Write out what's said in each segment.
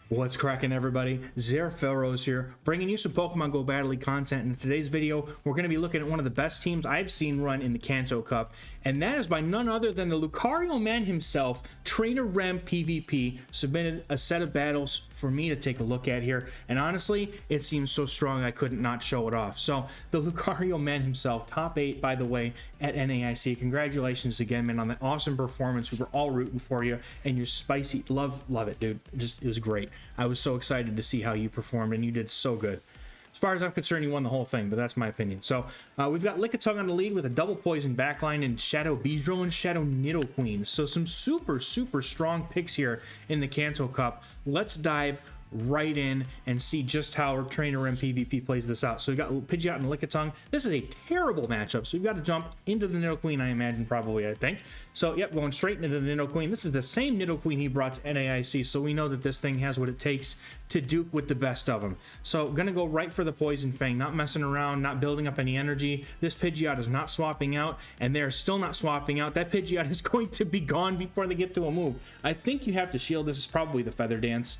What's cracking, everybody? Zerfelros here, bringing you some Pokemon Go Battle League content. In today's video, we're going to be looking at one of the best teams I've seen run in the Kanto Cup, and that is by none other than the Lucario man himself. TrainerRemPVP submitted a set of battles for me to take a look at here, and honestly, it seems so strong I couldn't not show it off. So, the Lucario man himself, top 8, by the way, at NAIC. Congratulations again, man, on that awesome performance. We were all rooting for you, and you're spicy. Love it, dude. It was great. I was so excited to see how you performed, and you did so good. As far as I'm concerned, you won the whole thing, but that's my opinion. So we've got Lickitung on the lead with a double poison backline and Shadow Beedrill and Shadow Nidoqueen. So some super strong picks here in the Kanto Cup. Let's dive right in and see just how TrainerRemPVP plays this out. So we've got Pidgeot and Lickitung. This is a terrible matchup, so we've got to jump into the Nidoqueen, I imagine, probably, I think. So, yep, going straight into the Nidoqueen. This is the same Nidoqueen he brought to NAIC, so we know that this thing has what it takes to duke with the best of them. So, gonna go right for the Poison Fang, not messing around, not building up any energy. This Pidgeot is not swapping out, and they're still not swapping out. That Pidgeot is going to be gone before they get to a move. I think you have to shield. This is probably the Feather Dance,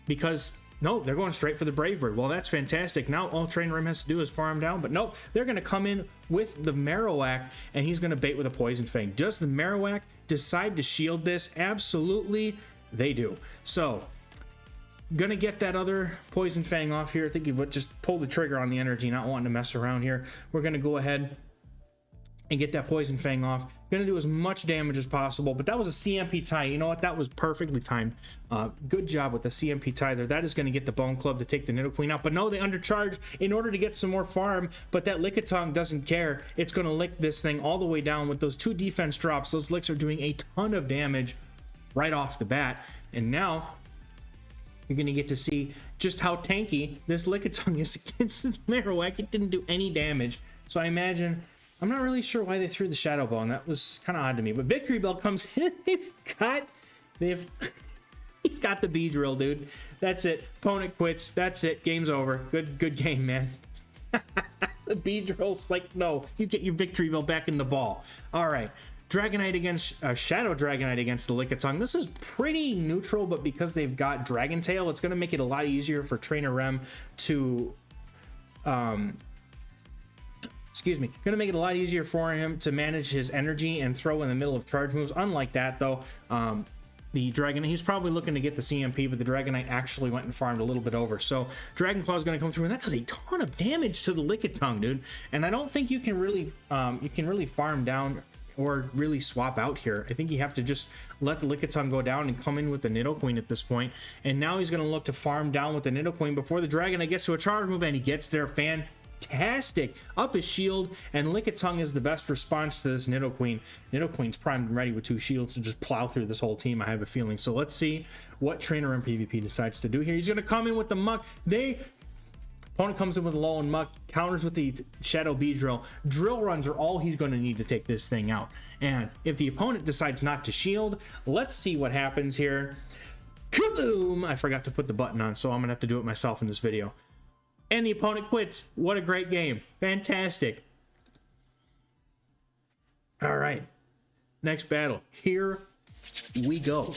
because no, they're going straight for the Brave Bird. Well, that's fantastic. Now all TrainerRem has to do is farm down, but no, they're going to come in with the Marowak, and he's going to bait with a Poison Fang. Does the Marowak decide to shield this? Absolutely, they do. So, gonna get that other Poison Fang off here. I think he would just pull the trigger on the energy, not wanting to mess around here. We're going to go ahead and get that Poison Fang off. Gonna do as much damage as possible, but that was a CMP tie. You know what? That was perfectly timed. Good job with the CMP tie there. That is gonna get the Bone Club to take the Nidoqueen out, but no, they undercharge in order to get some more farm, but that Lickitung doesn't care. It's gonna lick this thing all the way down with those 2 defense drops. Those licks are doing a ton of damage right off the bat, and now you're gonna get to see just how tanky this Lickitung is against the Marowak. It didn't do any damage, so I imagine, I'm not really sure why they threw the Shadow Ball, and that was kind of odd to me. But Victory Bell comes in. He's got the Beedrill, dude. That's it. Opponent quits. That's it. Game's over. Good game, man. The Beedrill's like, no, you get your Victory Bell back in the ball. All right. Dragonite against Shadow Dragonite against the Lickitung. This is pretty neutral, but because they've got Dragon Tail, it's going to make it a lot easier for TrainerRem to gonna make it a lot easier for him to manage his energy and throw in the middle of charge moves. Unlike that, though, the Dragonite, he's probably looking to get the CMP, but the Dragonite actually went and farmed a little bit over. So Dragon Claw is going to come through, and that does a ton of damage to the Lickitung, dude. And I don't think you can really farm down or really swap out here. I think you have to just let the Lickitung go down and come in with the Nidoqueen at this point. And now he's going to look to farm down with the Nidoqueen before the Dragonite gets to a charge move, and he gets there. Fantastic. Up his shield, and Lickitung is the best response to this Nidoqueen. Nidoqueen's primed and ready with 2 shields to just plow through this whole team, I have a feeling. So let's see what TrainerRemPVP decides to do here. He's going to come in with the Muck. Opponent comes in with a low and Muck, counters with the Shadow Beedrill. Drill runs are all he's going to need to take this thing out. And if the opponent decides not to shield, let's see what happens here. Kaboom! I forgot to put the button on, so I'm going to have to do it myself in this video. And the opponent quits. What a great game. Fantastic. All right. Next battle. Here we go.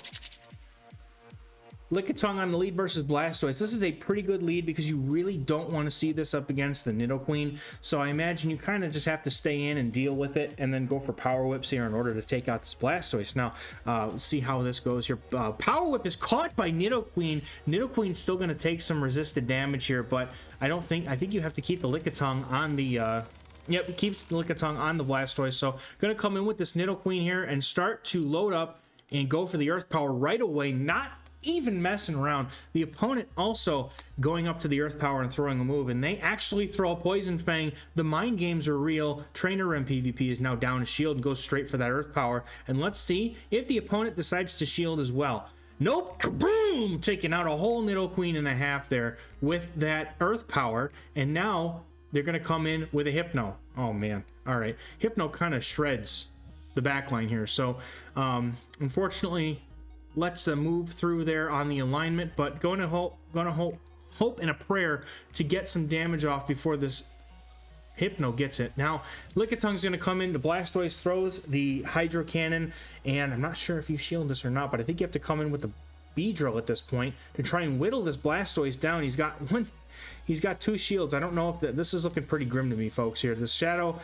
Lickitung on the lead versus Blastoise. This is a pretty good lead because you really don't want to see this up against the Nidoqueen. So I imagine you kind of just have to stay in and deal with it and then go for Power Whips here in order to take out this Blastoise. Now, let's see how this goes here. Power Whip is caught by Nidoqueen. Nidoqueen's still going to take some resisted damage here, but I think you have to keep the Lickitung on the... Yep, it keeps the Lickitung on the Blastoise. So going to come in with this Nidoqueen here and start to load up and go for the Earth Power right away. Not even messing around. The opponent also going up to the Earth Power and throwing a move, and they actually throw a Poison Fang. The mind games are real. TrainerRemPVP is now down a shield and goes straight for that Earth Power, and let's see if the opponent decides to shield as well. Nope. Kaboom! Taking out a whole Nidoqueen and a half there with that Earth Power, and now they're going to come in with a Hypno. Oh man. All right. Hypno kind of shreds the backline here, so unfortunately, let's move through there on the alignment, but gonna hope and a prayer to get some damage off before this Hypno gets it. Now, Lickitung's going to come in. The Blastoise throws the Hydro Cannon, and I'm not sure if you shield this or not, but I think you have to come in with the Beedrill at this point to try and whittle this Blastoise down. He's got 2 shields. I don't know if this is looking pretty grim to me, folks, here. This Shadow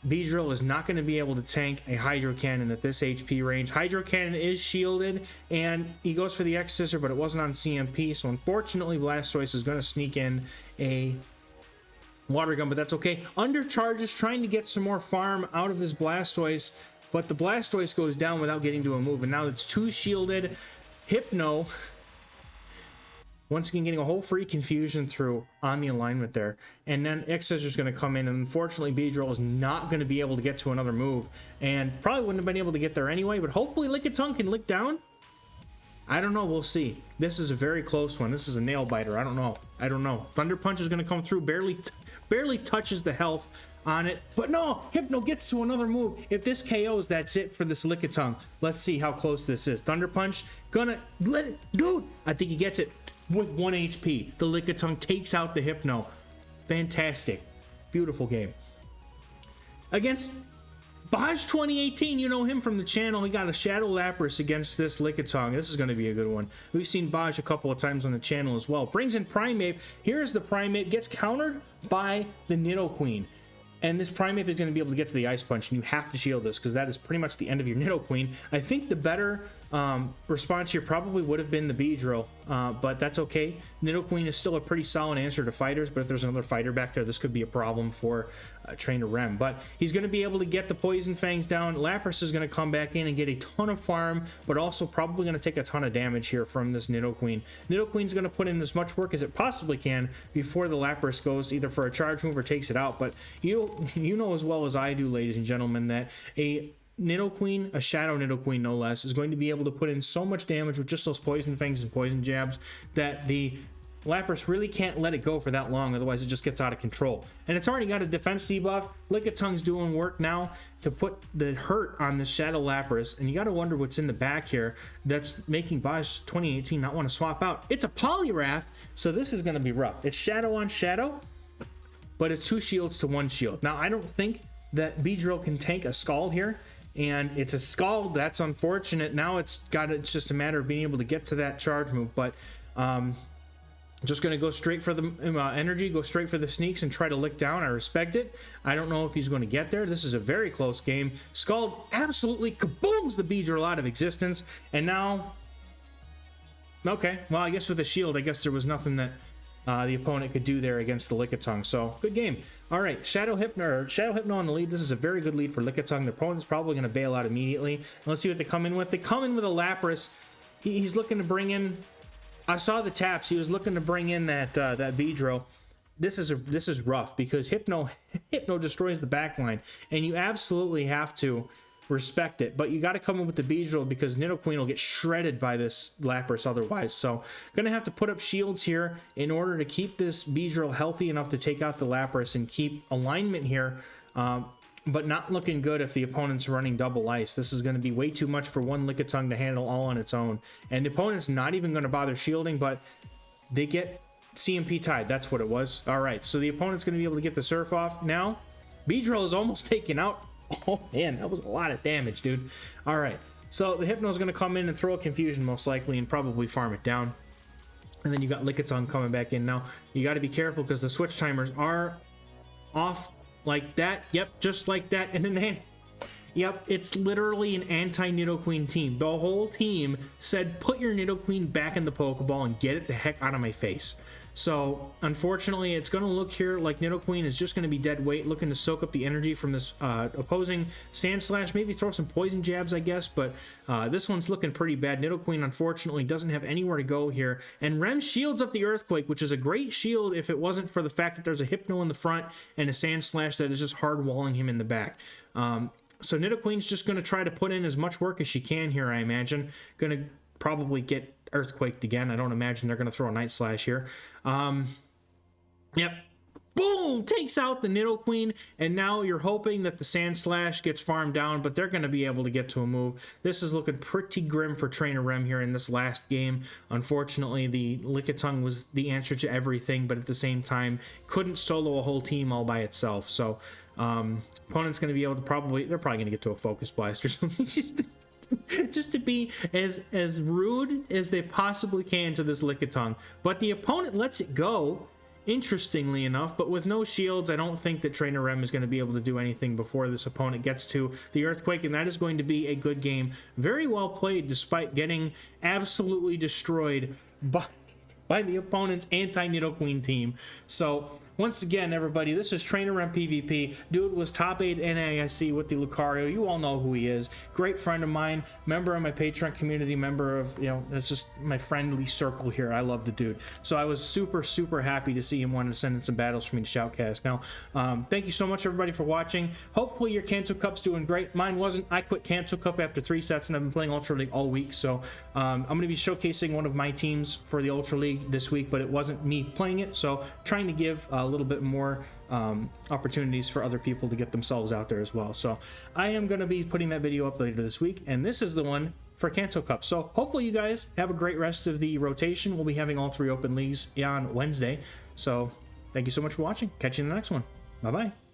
Beedrill is not going to be able to tank a Hydro Cannon at this HP range. Hydro Cannon is shielded, and he goes for the X-Scissor, but it wasn't on CMP, so unfortunately Blastoise is going to sneak in a Water Gun, but that's okay. Undercharge is trying to get some more farm out of this Blastoise, but the Blastoise goes down without getting to a move, and now it's 2 shielded. Hypno, once again, getting a whole free confusion through on the alignment there. And then X-Scissor is going to come in, and unfortunately, Beedrill is not going to be able to get to another move. And probably wouldn't have been able to get there anyway, but hopefully Lickitung can lick down. I don't know. We'll see. This is a very close one. This is a nail biter. I don't know. Thunder Punch is going to come through. Barely touches the health on it. But no! Hypno gets to another move. If this KOs, that's it for this Lickitung. Let's see how close this is. Thunder Punch. Gonna let it... Dude! I think he gets it. With 1 HP, the Lickitung takes out the Hypno. Fantastic. Beautiful game. Against Baj 2018, you know him from the channel. He got a Shadow Lapras against this Lickitung. This is going to be a good one. We've seen Baj a couple of times on the channel as well. Brings in Primeape. Here's the Primeape. Gets countered by the Nidoqueen. And this Primeape is going to be able to get to the Ice Punch, and you have to shield this because that is pretty much the end of your Nidoqueen. I think the better response here probably would have been the Beedrill, but that's okay. Nidoqueen is still a pretty solid answer to fighters, but if there's another fighter back there, this could be a problem for Trainer Rem. But he's going to be able to get the Poison Fangs down. Lapras is going to come back in and get a ton of farm, but also probably going to take a ton of damage here from this Nidoqueen. Nidoqueen's going to put in as much work as it possibly can before the Lapras goes either for a charge move or takes it out. But you know as well as I do, ladies and gentlemen, that a Nidoqueen, a Shadow Nidoqueen no less, is going to be able to put in so much damage with just those Poison Fangs and Poison Jabs that the Lapras really can't let it go for that long, otherwise it just gets out of control. And it's already got a defense debuff. Lickiting's doing work now to put the hurt on the Shadow Lapras, and you got to wonder what's in the back here that's making Baj 2018 not want to swap out. It's a Poliwrath, so this is going to be rough. It's Shadow on Shadow, but it's 2 shields to 1 shield. Now, I don't think that Beedrill can tank a Scald here, and it's a Scald. That's unfortunate. Now it's just a matter of being able to get to that charge move, but just going to go straight for the energy, go straight for the sneaks and try to lick down. I respect it. I don't know if he's going to get there. This is a very close game. Scald absolutely kabooms the Beedrill out of existence, and now, okay, well, I guess with a shield, I guess there was nothing that the opponent could do there against the Lickitung. So, good game. All right, Shadow Hypno on the lead. This is a very good lead for Lickitung. The opponent's probably going to bail out immediately. And let's see what they come in with. They come in with a Lapras. He's looking to bring in... I saw the taps. He was looking to bring in that Beedrill. This is rough because Hypno destroys the backline, and you absolutely have to respect it. But you got to come in with the Beedrill because Nidoqueen will get shredded by this Lapras otherwise. So gonna have to put up shields here in order to keep this Beedrill healthy enough to take out the Lapras and keep alignment here. But not looking good if the opponent's running double ice. This is going to be way too much for one Lickitung to handle all on its own. And the opponent's not even going to bother shielding, but they get CMP tied. That's what it was. All right, so the opponent's going to be able to get the Surf off. Now, Beedrill is almost taken out. Oh, man, that was a lot of damage, dude. All right, so the Hypno's going to come in and throw a Confusion most likely and probably farm it down. And then you got Lickitung coming back in. Now, you got to be careful because the switch timers are off like that. Yep, just like that. And then, yep, it's literally an anti-Nidoqueen team. The whole team said, put your Nidoqueen back in the Pokeball and get it the heck out of my face. So, unfortunately, it's going to look here like Nidoqueen is just going to be dead weight, looking to soak up the energy from this opposing Sand Slash, maybe throw some Poison Jabs, I guess, but this one's looking pretty bad. Nidoqueen, unfortunately, doesn't have anywhere to go here, and Rem shields up the Earthquake, which is a great shield if it wasn't for the fact that there's a Hypno in the front and a Sand Slash that is just hard-walling him in the back. So Nidoqueen's just going to try to put in as much work as she can here, I imagine. Going to probably get Earthquaked again. I don't imagine they're going to throw a Night Slash here. Yep. Boom! Takes out the Nidoqueen, and now you're hoping that the Sand Slash gets farmed down, but they're going to be able to get to a move. This is looking pretty grim for Trainer Rem here in this last game. Unfortunately, the Lickitung was the answer to everything, but at the same time, couldn't solo a whole team all by itself. So, opponent's going to be able to they're probably going to get to a Focus Blast or something. just to be as rude as they possibly can to this Lickitung. But the opponent lets it go, interestingly enough, but with no shields. I don't think that Trainer Rem is going to be able to do anything before this opponent gets to the Earthquake, and that is going to be a good game. Very well played, despite getting absolutely destroyed by the opponent's anti-Nidoqueen team. So once again, everybody, this is TrainerRemPVP. Dude was top 8 NAIC with the Lucario. You all know who he is. Great friend of mine, member of my Patreon community, member of, you know, it's just my friendly circle here. I love the dude. So I was super, super happy to see him want to send in some battles for me to shoutcast. Now, thank you so much, everybody, for watching. Hopefully your Kanto Cup's doing great. Mine wasn't. I quit Kanto Cup after 3 sets, and I've been playing Ultra League all week. So I'm going to be showcasing one of my teams for the Ultra League this week, but it wasn't me playing it. So trying to give a little bit more opportunities for other people to get themselves out there as well. So I am going to be putting that video up later this week, and this is the one for Kanto Cup. So hopefully you guys have a great rest of the rotation. We'll be having all 3 open leagues on Wednesday. So thank you so much for watching. Catch you in the next one. Bye-bye.